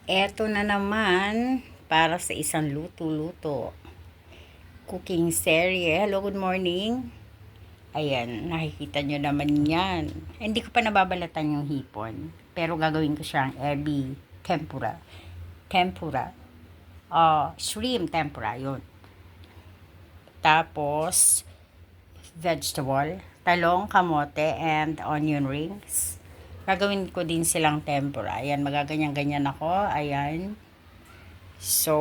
Eto na naman para sa isang luto-luto. Cooking serye. Hello, good morning. Ayan, nakikita nyo naman yan. Hindi ko pa nababalatan yung hipon. Pero gagawin ko siyang ebi tempura. Shrimp tempura, yun. Tapos, vegetable, talong, kamote, and onion rings. Gagawin ko din silang tempura. Ayan, magaganyan-ganyan ako. Ayan. So,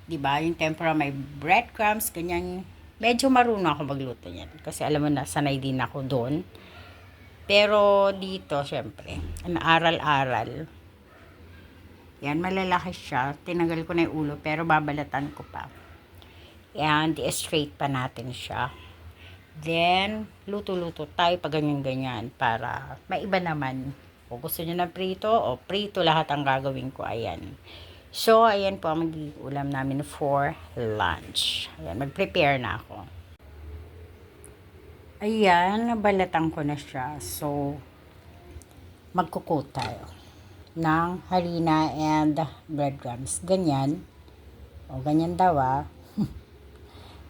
'di ba, yung tempura may breadcrumbs, ganyan. Medyo marunong ako magluto niyan kasi alam mo na sanay din ako doon. Pero dito, syempre, naaral-aral. Yan, malalaki siya. Tinanggal ko na yung ulo pero babalatan ko pa. And i-straight pa natin siya. Then, luto-luto tayo pag ganyan-ganyan para maiba naman. Kung gusto nyo na prito, o prito lahat ang gagawin ko. Ayan. So, ayan po ang magiging ulam namin for lunch. Ayan, mag-prepare na ako. Ayan, nabalatan ko na siya. So, magkukoat tayo ng harina and breadcrumbs. Ganyan. O, ganyan daw ah.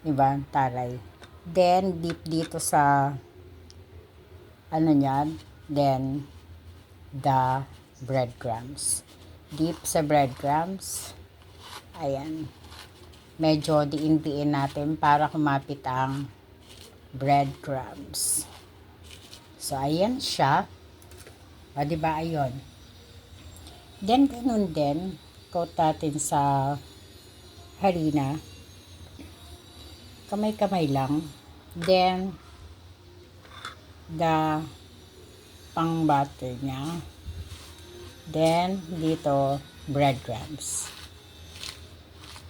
Diba? Taray. Then, dip dito sa ano yan. Then, the breadcrumbs. Dip sa breadcrumbs. Ayan. Medyo diin-diin natin para kumapit ang breadcrumbs. So, ayan siya. O, diba? Ayun. Then, ganun din. Coat natin sa harina. Kamay-kamay lang. Then, the pang-butter niya. Then, dito, breadcrumbs.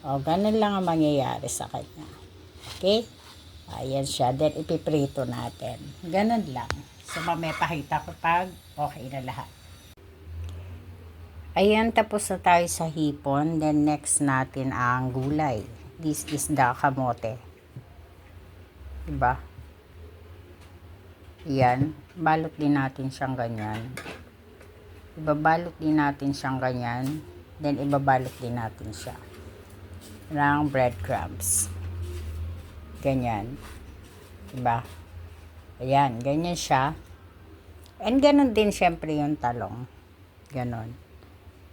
O, ganun lang ang mangyayari sa kanya. Okay? Ayan siya. Then, ipiprito natin. Ganun lang. So, mamaya pakita ko pag okay na lahat. Ayan, tapos na tayo sa hipon. Then, next natin ang gulay. This is the kamote. Diba? Yan. Balot din natin siyang ganyan. Ibabalot din natin siyang ganyan. Then, ibabalot din natin siya ng breadcrumbs. Ganyan. Diba? Ayan. Ganyan siya. And ganun din syempre yung talong. Ganun.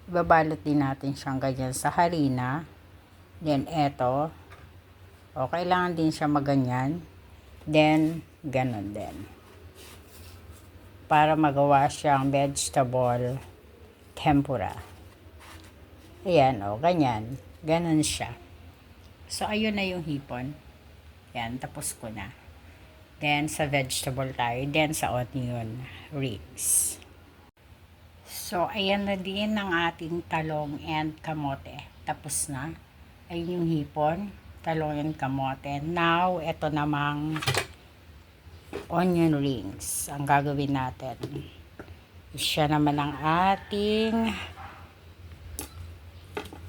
Ibabalot din natin siyang ganyan sa harina. Then, eto. O, kailangan din siya maganyan. Then, ganun din. Para magawa siyang vegetable tempura. Ayan, o, ganyan. Ganun siya. So, ayun na yung hipon. Yan, tapos ko na. Then, sa vegetable tayo. Then, sa onion rings. So, ayan na din ang ating talong and kamote. Tapos na. Ayun yung hipon. Talong and kamote. Now, ito namang onion rings ang gagawin natin. Siya naman ang ating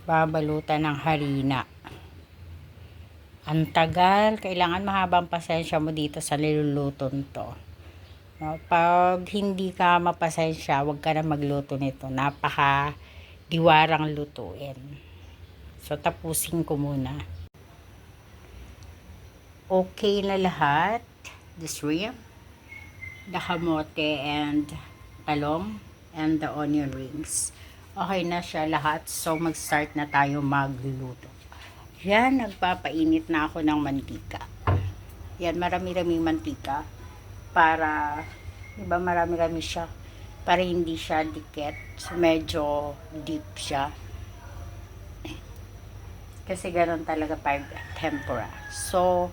babalutan ng harina. Ang tagal. Kailangan mahabang pasensya mo dito sa niluluto nito. Pag hindi ka mapasensya, huwag ka na magluto nito. Napaka diwarang lutuin. So, tapusin ko muna. Okay na lahat. The shrimp, the kamote, and talong, and the onion rings. Okay na siya lahat. So, mag-start na tayo magluto. Yan, nagpapainit na ako ng mantika. Yan, marami-raming mantika. Para, diba, marami-rami siya. Para hindi siya dikit. So, medyo deep siya. Kasi ganoon talaga pag tempura. So,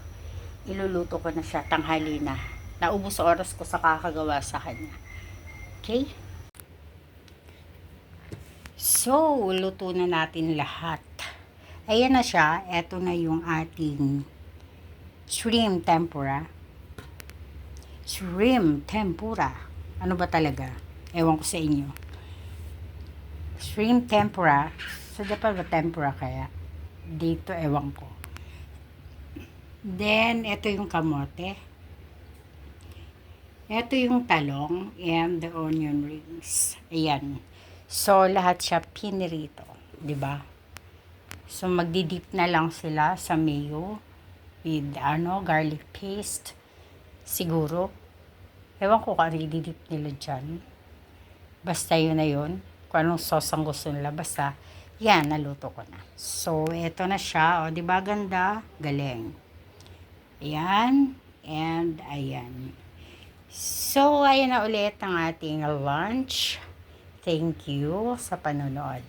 iluluto ko na siya, tanghali na. Naubos oras ko sa kakagawa sa kanya. Okay? So, luto na natin lahat. Ayan na siya. Ito na yung ating shrimp tempura. Shrimp tempura. Ano ba talaga? Ewan ko sa inyo. Shrimp tempura. Sa Japan ba tempura kaya? Dito, ewan ko. Then, ito yung kamote. Ito yung talong and the onion rings. Ayan. So, lahat siya pinirito, 'di ba? So, magdi-dip na lang sila sa mayo with garlic paste. Siguro. Ewan ko kung ano i-dip nila dyan. Basta yun na yun. Kung anong sauce ang gusto nila. Basta, yan, naluto ko na. So, eto na siya. O, di ba ganda? Galing. Ayan. And, ayan. So, ayan na ulit ang ating lunch. Thank you sa panonood.